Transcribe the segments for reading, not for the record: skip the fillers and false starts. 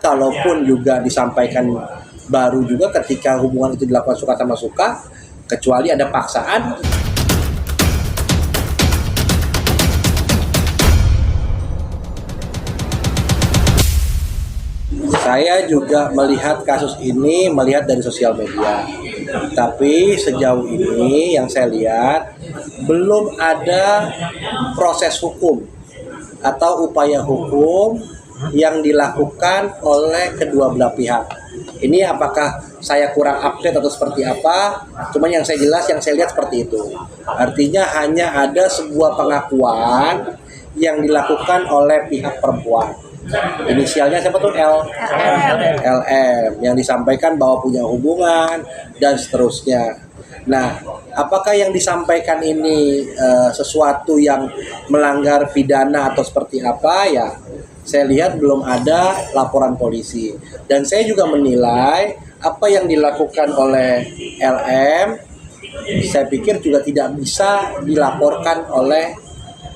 kalaupun juga disampaikan baru juga ketika hubungan itu dilakukan suka sama suka, kecuali ada paksaan. Saya juga melihat kasus ini dari sosial media. Tapi sejauh ini yang saya lihat belum ada proses hukum atau upaya hukum yang dilakukan oleh kedua belah pihak. Ini apakah saya kurang update atau seperti apa? Cuman yang saya lihat seperti itu. Artinya hanya ada sebuah pengakuan yang dilakukan oleh pihak perempuan. Inisialnya siapa tuh? LM yang disampaikan bahwa punya hubungan dan seterusnya. Nah, apakah yang disampaikan ini sesuatu yang melanggar pidana atau seperti apa ya? Saya lihat belum ada laporan polisi. Dan saya juga menilai apa yang dilakukan oleh LM, saya pikir juga tidak bisa dilaporkan oleh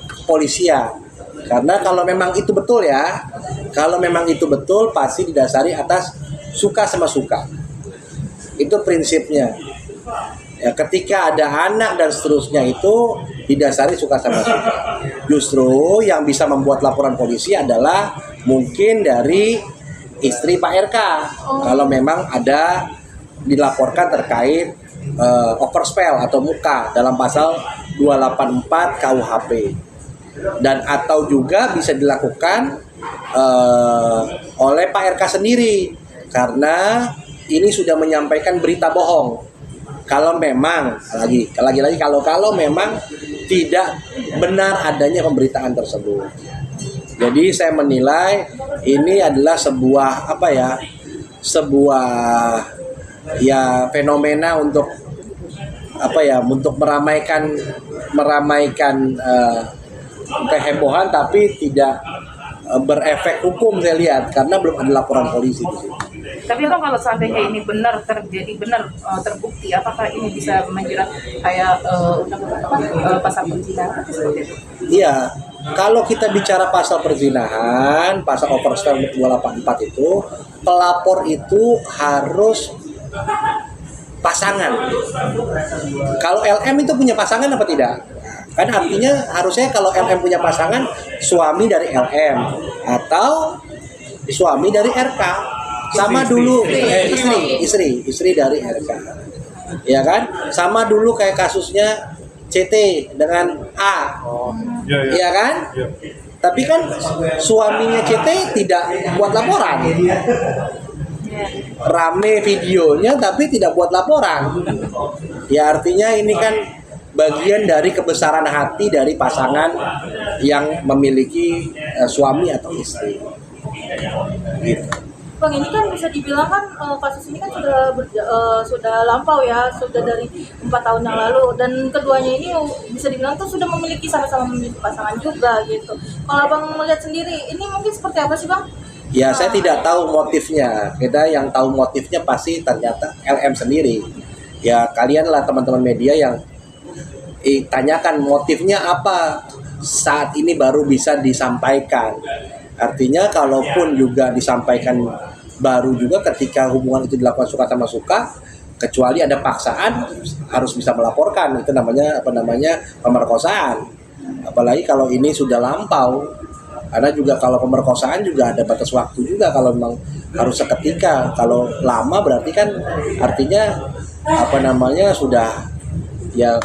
kepolisian. Karena kalau memang itu betul pasti didasari atas suka sama suka. Itu prinsipnya. Ya, ketika ada anak dan seterusnya itu didasari suka sama suka. Justru yang bisa membuat laporan polisi adalah mungkin dari istri Pak RK. Kalau memang ada dilaporkan terkait overspell atau muka dalam pasal 284 KUHP. Dan atau juga bisa dilakukan oleh Pak RK sendiri karena ini sudah menyampaikan berita bohong. Kalau memang lagi-lagi kalau memang tidak benar adanya pemberitaan tersebut. Jadi saya menilai ini adalah sebuah fenomena untuk untuk meramaikan kehebohan tapi tidak berefek hukum saya lihat karena belum ada laporan polisi di situ. Tapi kalau seandainya ini benar terbukti, apakah ini bisa menjerat kayak pasal perzinahan seperti itu? Iya, kalau kita bicara pasal perzinahan, pasal overspell 284 itu, pelapor itu harus pasangan. Kalau LM itu punya pasangan apa tidak? Kan artinya harusnya kalau LM punya pasangan, suami dari LM atau suami dari RK. Sama dulu istri dari RK. Ya kan? Sama dulu kayak kasusnya CT dengan A. Iya kan? Tapi kan suaminya CT tidak buat laporan. Rame videonya tapi tidak buat laporan. Ya artinya ini kan bagian dari kebesaran hati dari pasangan yang memiliki suami atau istri. Gitu. Bang, ini kan bisa dibilang kan kasus ini kan sudah lampau ya, sudah dari 4 tahun yang lalu dan keduanya ini bisa dibilang tuh sudah sama-sama memiliki pasangan juga gitu. Kalau Abang melihat sendiri, ini mungkin seperti apa sih Bang? Ya saya tidak tahu motifnya. Kita yang tahu motifnya pasti ternyata LM sendiri. Ya kalianlah teman-teman media yang tanyakan motifnya apa, saat ini baru bisa disampaikan. Artinya kalaupun juga disampaikan baru juga ketika hubungan itu dilakukan suka sama suka, kecuali ada paksaan harus bisa melaporkan. Itu namanya pemerkosaan. Apalagi kalau ini sudah lampau. Karena juga kalau pemerkosaan juga ada batas waktu juga, kalau memang harus seketika. Kalau lama berarti kan artinya sudah ya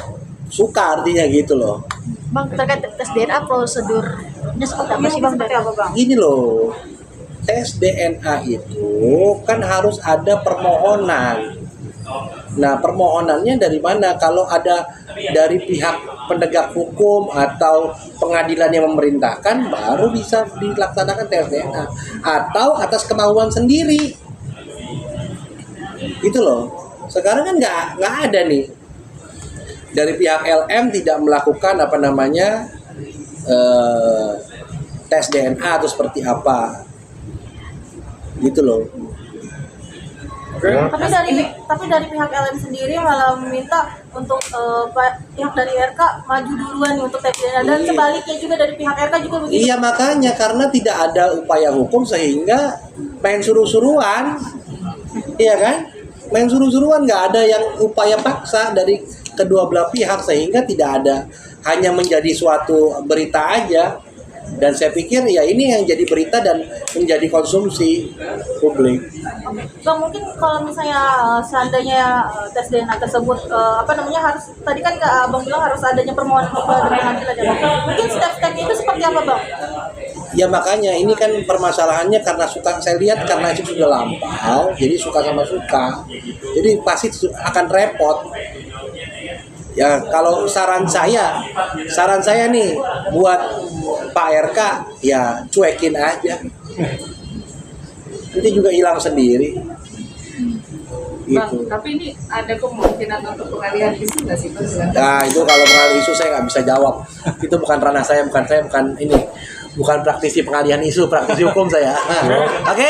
suka artinya gitu loh. Bang, terkait tes DNA prosedurnya seperti apa sih Bang? Gini loh, tes DNA itu kan harus ada permohonan. Nah permohonannya dari mana? Kalau ada dari pihak penegak hukum atau pengadilan yang memerintahkan, baru bisa dilaksanakan tes DNA. Atau atas kemauan sendiri. Gitu loh. Sekarang kan nggak ada nih. Dari pihak LM tidak melakukan tes DNA atau seperti apa. Gitu loh. Tapi dari pihak LM sendiri malah meminta untuk pihak dari RK maju duluan nih untuk TPN dan sebaliknya juga dari pihak RK juga begitu. Iya, makanya karena tidak ada upaya hukum sehingga main suruh-suruan, iya kan? Main suruh-suruan, nggak ada yang upaya paksa dari kedua belah pihak sehingga tidak ada, hanya menjadi suatu berita aja. Dan saya pikir ya ini yang jadi berita dan menjadi konsumsi publik. Oke. Bang, mungkin kalau misalnya seandainya tes DNA tersebut harus tadi kan Abang bilang harus adanya permohonan ke pengadilan ya, Bang. Mungkin step-stepnya itu seperti apa, Bang? Ya makanya ini kan permasalahannya karena saya lihat karena itu sudah lampau, jadi suka sama suka. Jadi pasti akan repot. Ya kalau saran saya nih buat Pak RK ya cuekin aja. Nanti juga hilang sendiri. Bang, Gitu. tapi ini ada kemungkinan untuk pengalihan isu nggak sih, Bang? Nah itu kalau pengalihan isu saya nggak bisa jawab. Itu bukan ranah saya, bukan praktisi pengalihan isu, praktisi hukum saya. Oke?